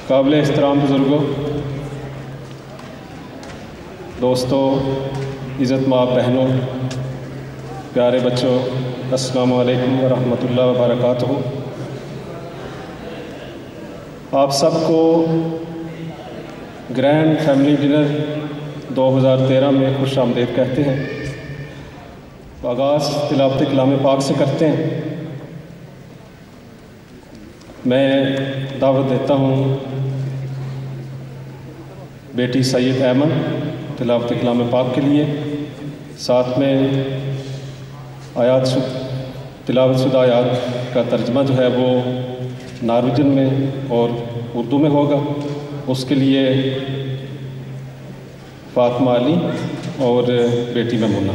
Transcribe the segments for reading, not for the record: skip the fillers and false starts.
قابل احترام بزرگوں، دوستوں، عزت مآب بہنوں، پیارے بچوں، السلام علیکم ورحمۃ اللہ وبرکاتہ۔ آپ سب کو گرینڈ فیملی ڈنر 2013 میں خوش آمدید کہتے ہیں۔ آغاز تلاوت کلام پاک سے کرتے ہیں۔ میں دعوت دیتا ہوں بیٹی سید ایمن تلاوت کلام پاک کے لیے، ساتھ میں تلاوت شدہ آیات کا ترجمہ جو ہے وہ نارویجن میں اور اردو میں ہوگا۔ اس کے لیے فاطمہ علی اور بیٹی میمونہ۔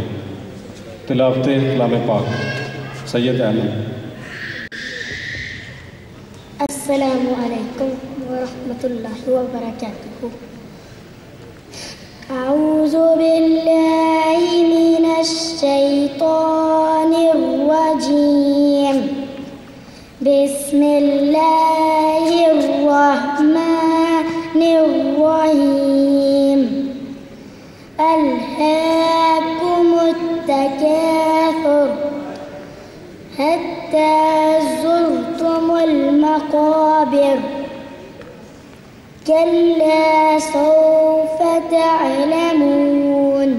تلاوت کلام پاک سید ایمن۔ السلام علیکم ورحمۃ اللہ وبرکاتہ۔ اعوذ باللہ من الشیطان الرجیم، بسم اللہ الرحمن الرحیم۔ الہاکم التکاثر حتی زرتم المقابر، کلا سوف تعلمون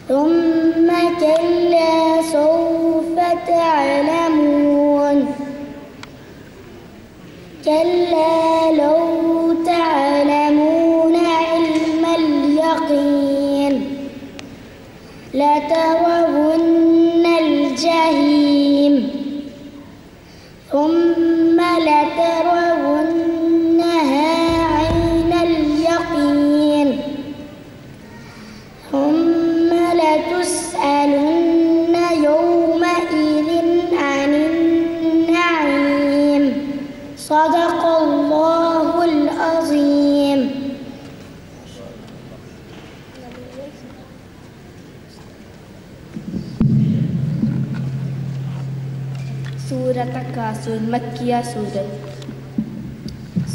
ثم کلا سوف تعلمون، کلا لو تعلمون علم الیقین لترون الجحیم ثم لترونها عین الیقین ثم لتسألن یومئذ عن النعیم۔ صدق اللہ العظیم۔ سورۃ تکاثر مکیہ سورت۔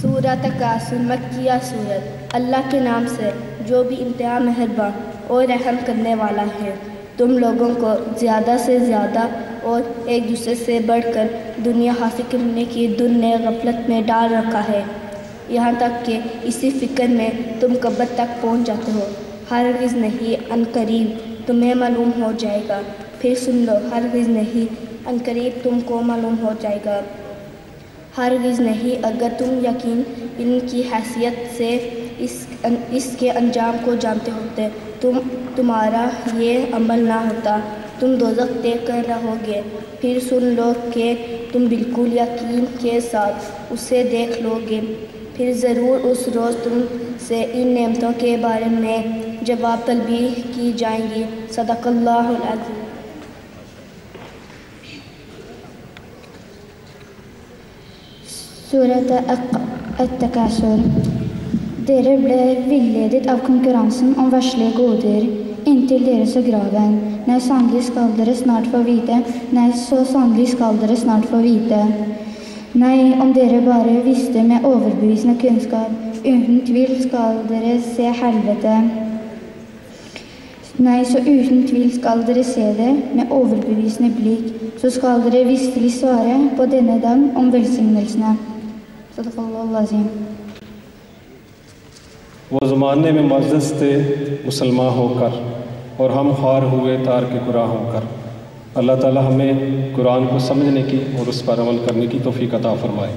سورۃ تکاثر مکیہ سورت۔ اللہ کے نام سے جو بھی انتہا مہربان اور رحم کرنے والا ہے۔ تم لوگوں کو زیادہ سے زیادہ اور ایک دوسرے سے بڑھ کر دنیا حاصل کرنے کی دن نے غفلت میں ڈال رکھا ہے، یہاں تک کہ اسی فکر میں تم قبر تک پہنچ جاتے ہو۔ ہرگز نہیں، عنقریب تمہیں معلوم ہو جائے گا۔ پھر سن لو، ہرگز نہیں، عنقریب تم کو معلوم ہو جائے گا۔ ہرگز نہیں، اگر تم یقین ان کی حیثیت سے اس کے انجام کو جانتے ہوتے، تمہارا یہ عمل نہ ہوتا، تم دوزخ دیکھ کر رہو گے۔ پھر سن لو کہ تم بالکل یقین کے ساتھ اسے دیکھ لو گے، پھر ضرور اس روز تم سے ان نعمتوں کے بارے میں جواب طلبی کی جائیں گی۔ صدق اللہ العظیم۔ Suratet At-Takasur. Dere ble villedet av konkurransen om verslige goder inntil dere så graven. Nei, sannelig skal dere snart få vite. Nei, så sannelig skal dere snart få vite. Nei, om dere bare visste med overbevisende kunnskap, uten tvil skal dere se helvete. Nei, så uten tvil skal dere se det med overbevisende blikk, så skal dere visselig svare på denne dag om velsignelsene. وہ زمانے میں معزز تھے مسلمان ہو کر، اور ہم خوار ہوئے تارک قرآن ہو کر۔ اللہ تعالی ہمیں قرآن کو سمجھنے کی اور اس پر عمل کرنے کی توفیق عطا فرمائے۔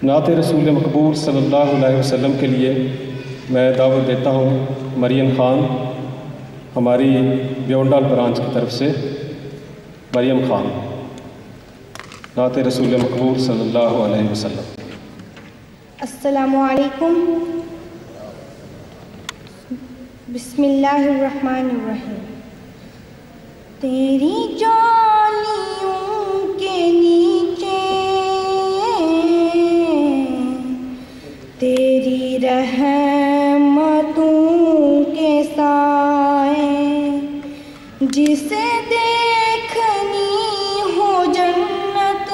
نعت رسول مقبول صلی اللہ علیہ وسلم کے لیے میں دعوت دیتا ہوں مریم خان، ہماری بیونڈال برانچ کی طرف سے مریم خان۔ نعت رسول مقبول صلی اللہ علیہ وسلم۔ السلام علیکم۔ بسم اللہ الرحمن الرحیم۔ تیری جالیوں کے نیچے تیری رحمتوں کے سائے، جسے دیکھنی ہو جنت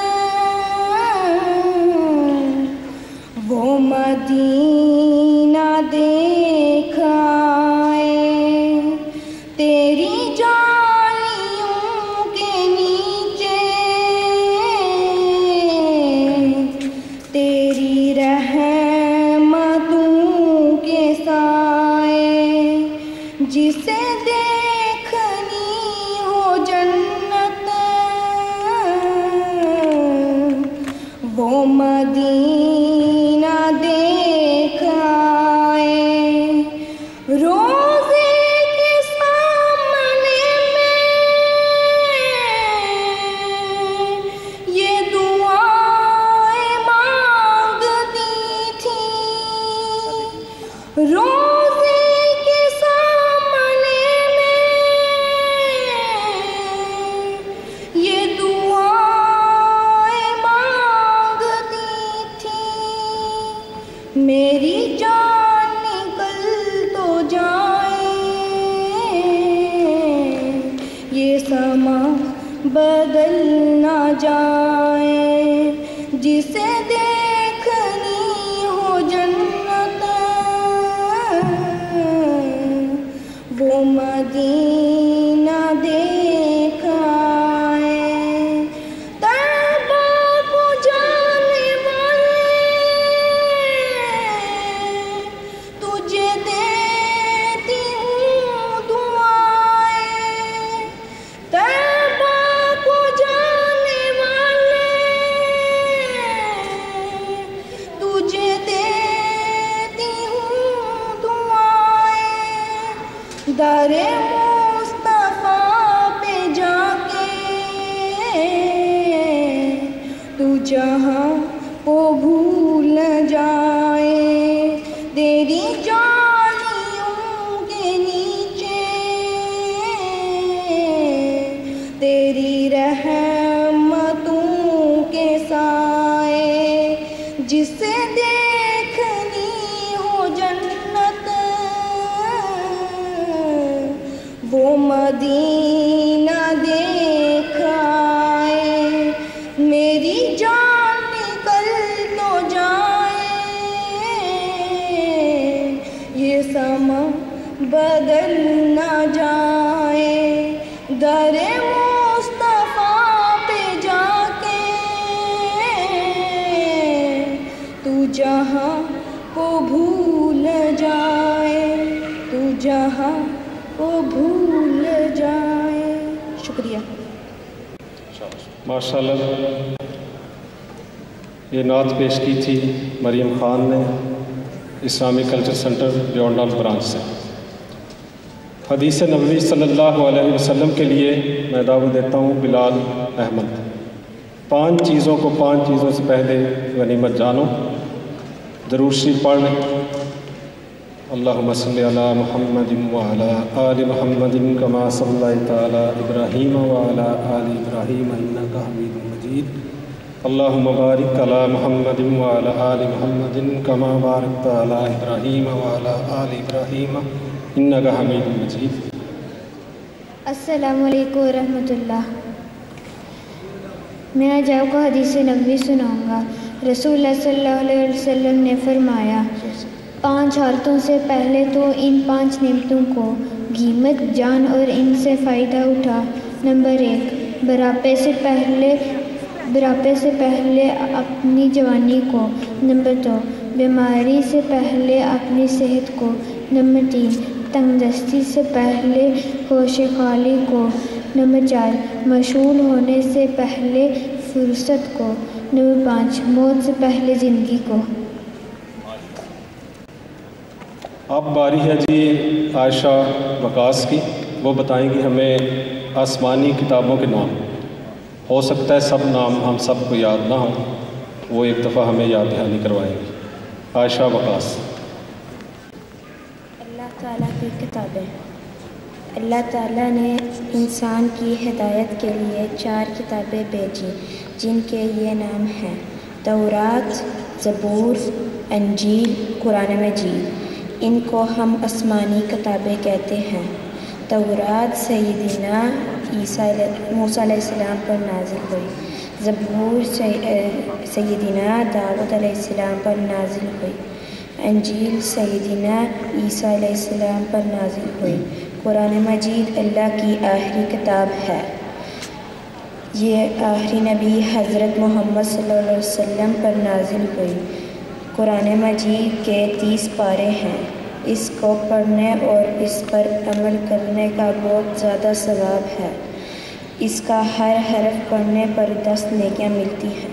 مدینہ دیکھ آئے روزے کے سامنے میں یہ دعائیں مانگتی تھی، روزے کے سامنے میں یہ دعائیں مانگتی تھی، میری جان نکل تو جائے، یہ سما بدل نہ جائے، جسے دیکھنی ہو جنت وہ مدینہ دیکھ آئے، طیبہ کو جانے والے تجھے دیتی ہوں دعائیں، طیبہ کو جانے والے تجھے دیتی ہوں دعائیں، در مصطفیٰ پہ جا کے تو جہاں کو بھول نہ جائے، تیری جالیوں کے نیچے تیری رحمتوں کے سائے، جسے دیکھنی ہو جنت وہ مدینہ دیکھ آئے، میری جان نکل تو جائے، یہ سما بدل نہ جائے، در مصطفیٰ پہ جا کے تو جہاں کو بھول جائے، تو جہاں کو بھول جائے۔ شکریہ۔ ماشاءاللہ یہ نعت پیش کی تھی مریم خان نے اسلامی کلچر سینٹر بیونڈال برانچ سے۔ حدیث نبوی صلی اللہ علیہ وسلم کے لیے میں دعوت دیتا ہوں بلال احمد۔ 5 چیزوں کو 5 چیزوں سے پہلے غنیمت جانو، درود شریف پڑھ لیں۔ اللہم صلی علی محمد وعلی آل محمد کما صلیت علی ابراہیم وعلی آل ابراہیم انک حمید مجید، اللہم بارک علی محمد وعلی آل محمد کما بارکت علی ابراہیم وعلی آل ابراہیم انک حمید مجید۔ السلام علیکم ورحمۃ اللہ۔ میں آج آپ کو حدیث نبوی سناؤں گا۔ رسول اللہ صلی اللہ علیہ وسلم نے فرمایا، 5 حالتوں سے پہلے تو ان 5 نعمتوں کو غنیمت جان اور ان سے فائدہ اٹھا۔ نمبر 1، بڑھاپے سے پہلے اپنی جوانی کو۔ نمبر 2، بیماری سے پہلے اپنی صحت کو۔ نمبر 3، تنگ دستی سے پہلے ہوش خالی کو۔ نمبر 4، مشغول ہونے سے پہلے فرصت کو۔ نمبر 5، موت سے پہلے زندگی کو۔ اب باری ہے جی عائشہ وقاص کی، وہ بتائیں گی ہمیں آسمانی کتابوں کے نام۔ ہو سکتا ہے سب نام ہم سب کو یاد نہ ہوں، وہ ایک دفعہ ہمیں یاد دہانی کروائیں گی۔ عائشہ وقاص۔ اللہ تعالیٰ کی کتابیں۔ اللہ تعالیٰ نے انسان کی ہدایت کے لیے 4 کتابیں بھیجی جن کے یہ نام ہیں: تورات، زبور، انجیل، قرآن مجید۔ ان کو ہم آسمانی کتابیں کہتے ہیں۔ تورات سیدنا موسیٰ علیہ السلام پر نازل ہوئی، زبور سیدنا داؤد علیہ السلام پر نازل ہوئی، انجیل سیدنا عیسیٰ علیہ السلام پر نازل ہوئی، قرآن مجید اللہ کی آخری کتاب ہے۔ یہ آخری نبی حضرت محمد صلی اللہ علیہ وسلم پر نازل ہوئی۔ قرآن مجید کے 30 پارے ہیں۔ اس کو پڑھنے اور اس پر عمل کرنے کا بہت زیادہ ثواب ہے۔ اس کا ہر حرف پڑھنے پر 10 نیکیاں ملتی ہیں۔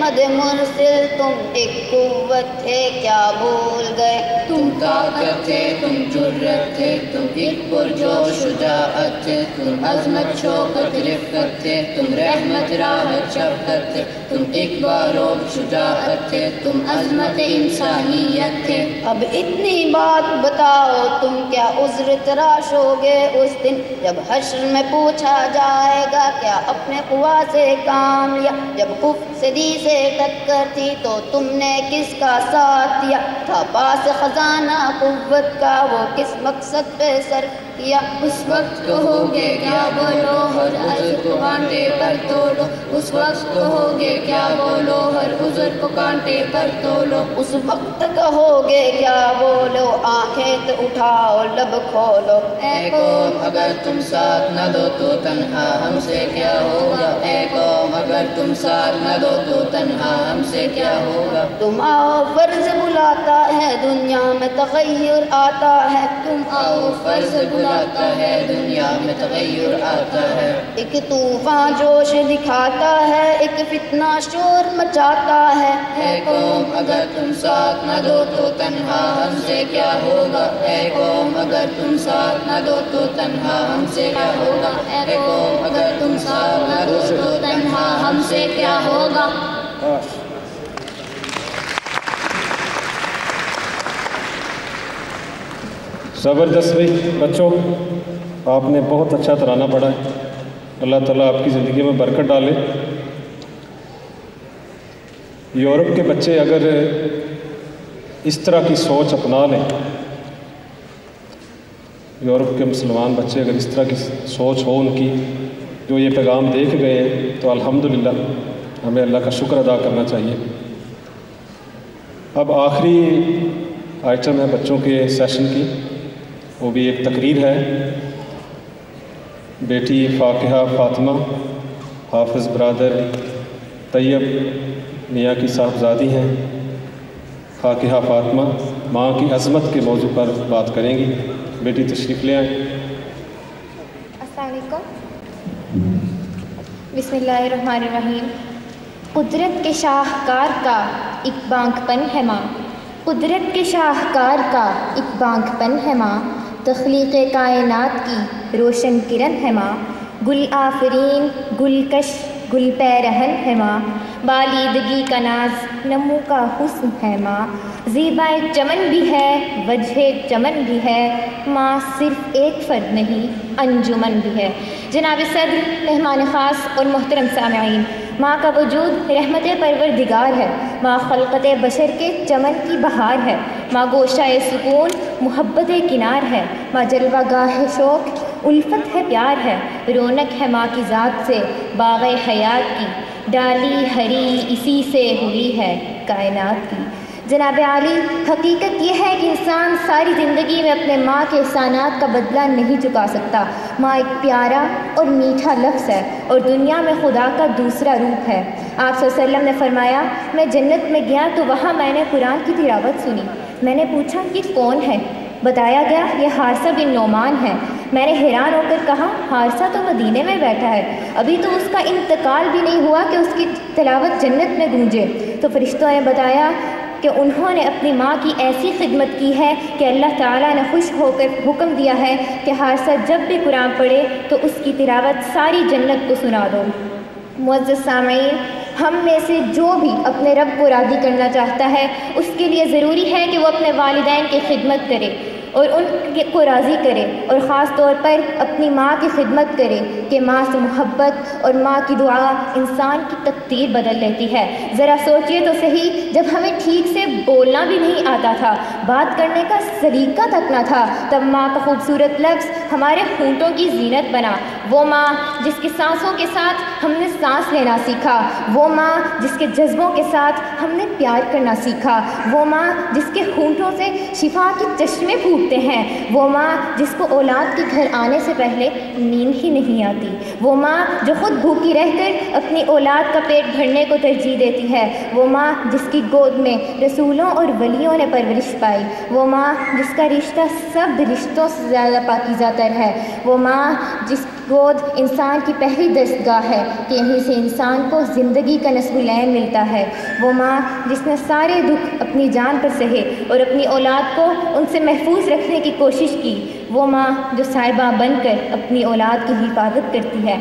مد مرسل تم ایک قوت تھے کیا بھول گئے؟ تم طاقت تھے، تم جرت تھے، تم ایک پرجوش شجاعت تھے، تم عظمت شوکت رفقت تھے، تم رحمت راحت شفقت تھے، تم ایک باروب شجاعت تھے، تم عظمت انسانیت تھے۔ اب اتنی بات بتاؤ تم کیا عذر تراشو گے اس دن جب حشر میں پوچھا جائے گا کیا اپنے قوا سے کام لیا؟ جب صدی سے ٹکر تھی تو تم نے کس کا ساتھ دیا تھا؟ پاس خزانہ قوت کا وہ کس مقصد پہ صرف کیا؟ اس وقت کہو گے کیا بولو ہر عذر کو کانٹے پر تولو، اس وقت کہو گے کیا بولو ہر عذر کو کانٹے پر تولو، اس وقت کہو گے کیا بولو آنکھیں تو اٹھاؤ لب کھولو۔ اے قوم اگر تم ساتھ نہ دو تو تنہا ہم سے کیا ہوگا؟ اے قوم اگر تم ساتھ نہ دو تو تنہا ہم سے کیا ہوگا؟ تم آؤ فرض بلاتا ہے دنیا میں تغیر آتا ہے، تم آؤ فرض بلاتا ہے دنیا میں تغیر آتا ہے، ایک طوفان جوش دکھاتا ہے، ایک فتنہ شور مچاتا ہے۔ اے قوم اگر تم ساتھ نہ دو تو تنہا ہم سے کیا ہوگا؟ اے قوم اگر تم ساتھ نہ دو تو تنہا ہم سے کیا ہوگا؟ اے قوم اگر تم ساتھ نہ دو تو تنہا ہم سے کیا ہوگا؟ زبردست بھائی بچوں، آپ نے بہت اچھا ترانہ پڑھا ہے، اللہ تعالیٰ آپ کی زندگی میں برکت ڈالے۔ یورپ کے بچے اگر اس طرح کی سوچ اپنا لیں، یورپ کے مسلمان بچے اگر اس طرح کی سوچ ہو ان کی، جو یہ پیغام دیکھ گئے ہیں، تو الحمدللہ ہمیں اللہ کا شکر ادا کرنا چاہیے۔ اب آخری آئٹم ہے بچوں کے سیشن کی، وہ بھی ایک تقریر ہے۔ بیٹی فاقہہ فاطمہ حافظ برادر طیب میاں کی صاحبزادی ہیں، فاقہہ فاطمہ ماں کی عظمت کے موضوع پر بات کریں گی۔ بیٹی تشریف لے آئیں۔ السلام علیکم۔ بسم اللہ الرحمن الرحیم۔ قدرت کے شاہکار کا ایک بانک پن ہے ماں، قدرت کے شاہکار کا ایک بانک پن ہے ماں، تخلیق کائنات کی روشن کرن ہے ماں، گل آفرین گل کش گل پیرہن ہے ماں، بالیدگی کا ناز نمو کا حسن ہے ماں، زیبائے چمن بھی ہے وجہ چمن بھی ہے، ماں صرف ایک فرد نہیں انجمن بھی ہے۔ جناب صدر، مہمان خاص اور محترم سامعین، ماں کا وجود رحمت پروردگار ہے، ماں خلقت بشر کے چمن کی بہار ہے، ماں گوشہ سکون محبت کنار ہے، ماں جلوہ گاہ شوق الفت ہے پیار ہے، رونق ہے ماں کی ذات سے باغ حیات کی، ڈالی ہری اسی سے ہوئی ہے کائنات کی۔ جناب عالی، حقیقت یہ ہے کہ انسان ساری زندگی میں اپنے ماں کے احسانات کا بدلہ نہیں چکا سکتا۔ ماں ایک پیارا اور میٹھا لفظ ہے اور دنیا میں خدا کا دوسرا روپ ہے۔ آپ صلی اللہ علیہ وسلم نے فرمایا، میں جنت میں گیا تو وہاں میں نے قرآن کی تلاوت سنی، میں نے پوچھا یہ کون ہے؟ بتایا گیا یہ حارثہ بن نعمان ہے۔ میں نے حیران ہو کر کہا حارثہ تو مدینے میں بیٹھا ہے، ابھی تو اس کا انتقال بھی نہیں ہوا کہ اس کی تلاوت جنت میں گونجے۔ تو فرشتوں نے بتایا کہ انہوں نے اپنی ماں کی ایسی خدمت کی ہے کہ اللہ تعالیٰ نے خوش ہو کر حکم دیا ہے کہ حارثہ جب بھی قرآن پڑھے تو اس کی تلاوت ساری جنت کو سنا دو۔ معزز سامعین، ہم میں سے جو بھی اپنے رب کو راضی کرنا چاہتا ہے اس کے لیے ضروری ہے کہ وہ اپنے والدین کی خدمت کرے اور ان کو راضی کرے، اور خاص طور پر اپنی ماں کی خدمت کرے کہ ماں سے محبت اور ماں کی دعا انسان کی تقدیر بدل لیتی ہے۔ ذرا سوچئے تو صحیح، جب ہمیں ٹھیک سے بولنا بھی نہیں آتا تھا، بات کرنے کا سلیقہ تک نہ تھا، تب ماں کا خوبصورت لفظ ہمارے ہونٹوں کی زینت بنا۔ وہ ماں جس کی سانسوں کے ساتھ ہم نے سانس لینا سیکھا، وہ ماں جس کے جذبوں کے ساتھ ہم نے پیار کرنا سیکھا، وہ ماں جس کے ہونٹوں سے شفا کے چشمے پھوٹتے ہیں، وہ ماں جس کو اولاد کے گھر آنے سے پہلے نیند ہی نہیں آتی، وہ ماں جو خود بھوکی رہ کر اپنی اولاد کا پیٹ بھرنے کو ترجیح دیتی ہے، وہ ماں جس کی گود میں رسولوں اور ولیوں نے پرورش پائی، وہ ماں جس کا رشتہ سب رشتوں سے زیادہ پاکیزہ تر ہے، وہ ماں جس گود انسان کی پہلی دستگاہ ہے کہ یہیں سے انسان کو زندگی کا نصب العین ملتا ہے۔ وہ ماں جس نے سارے دکھ اپنی جان پر سہے اور اپنی اولاد کو ان سے محفوظ رکھنے کی کوشش کی، وہ ماں جو صاحبہ بن کر اپنی اولاد کی حفاظت کرتی ہے۔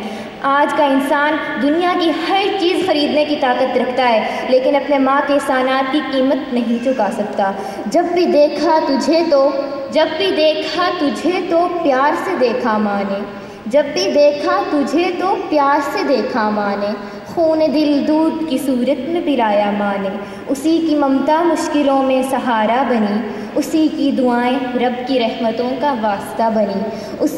آج کا انسان دنیا کی ہر چیز خریدنے کی طاقت رکھتا ہے، لیکن اپنے ماں کے احسانات کی قیمت نہیں چکا سکتا۔ جب بھی دیکھا تجھے تو پیار سے دیکھا ماں نے، جب بھی دیکھا تجھے تو پیار سے دیکھا ماں نے، خون دل دودھ کی صورت میں پلایا ماں نے، اسی کی ممتا مشکلوں میں سہارا بنی، اسی کی دعائیں رب کی رحمتوں کا واسطہ بنی، اس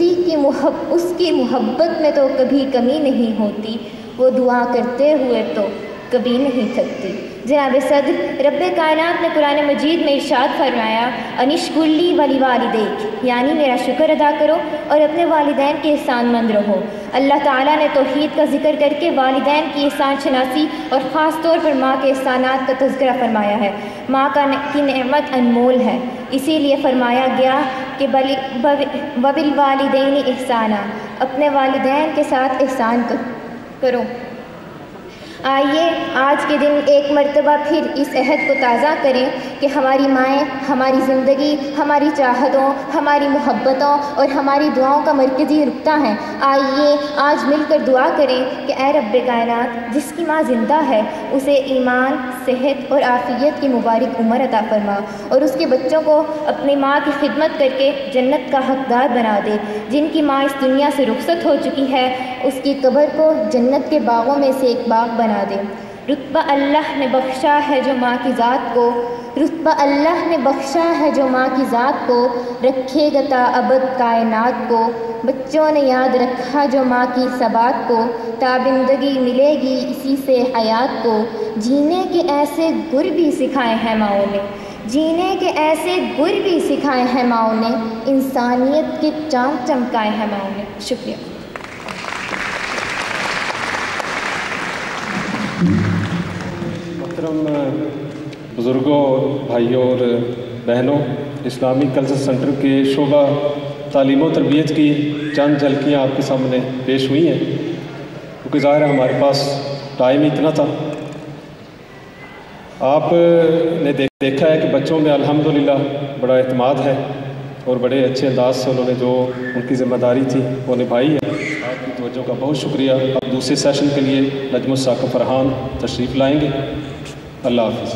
کی محبت میں تو کبھی کمی نہیں ہوتی، وہ دعا کرتے ہوئے تو کبھی نہیں تھکتی۔ جناب صدر رب کائنات نے قرآن مجید میں ارشاد فرمایا، انشکرلی ولی والدیک، یعنی میرا شکر ادا کرو اور اپنے والدین کے احسان مند رہو۔ اللہ تعالیٰ نے توحید کا ذکر کر کے والدین کی احسان شناسی اور خاص طور پر ماں کے احسانات کا تذکرہ فرمایا ہے۔ ماں کی نعمت انمول ہے، اسی لیے فرمایا گیا کہ وبالوالدین احسانا، اپنے والدین کے ساتھ احسان کرو۔ آئیے آج کے دن ایک مرتبہ پھر اس عہد کو تازہ کریں کہ ہماری مائیں ہماری زندگی، ہماری چاہتوں، ہماری محبتوں اور ہماری دعاؤں کا مرکزی نقطہ ہیں۔ آئیے آج مل کر دعا کریں کہ اے رب کائنات، جس کی ماں زندہ ہے اسے ایمان، صحت اور عافیت کی مبارک عمر عطا فرما، اور اس کے بچوں کو اپنی ماں کی خدمت کر کے جنت کا حقدار بنا دے۔ جن کی ماں اس دنیا سے رخصت ہو چکی ہے، اس کی قبر کو جنت کے باغوں میں سے ایک باغ بنا دے۔ رتبہ اللہ نے بخشا ہے جو ماں کی ذات کو، رتبہ اللہ نے بخشا ہے جو ماں کی ذات کو، رکھے گا تا ابد کائنات کو۔ بچوں نے یاد رکھا جو ماں کی ثبات کو، تابندگی ملے گی اسی سے حیات کو۔ جینے کے ایسے گر بھی سکھائے ہیں ماؤں نے، جینے کے ایسے گر بھی سکھائے ہیں ماؤں نے، انسانیت کے چاند چمکائے ہیں ماؤں نے۔ شکریہ۔ محترم بزرگوں، بھائیوں اور بہنوں، اسلامی کلچر سینٹر کے شعبہ تعلیم و تربیت کی چند جھلکیاں آپ کے سامنے پیش ہوئی ہیں، کیونکہ ظاہر ہے ہمارے پاس ٹائم اتنا تھا۔ آپ نے دیکھا ہے کہ بچوں میں الحمدللہ بڑا اعتماد ہے اور بڑے اچھے انداز سے انہوں نے جو ان کی ذمہ داری تھی وہ نبھائی ہے۔ آپ کی توجہ کا بہت شکریہ۔ اب دوسرے سیشن کے لیے نجم الثاقب فرحان تشریف لائیں گے۔ اللہ حافظ۔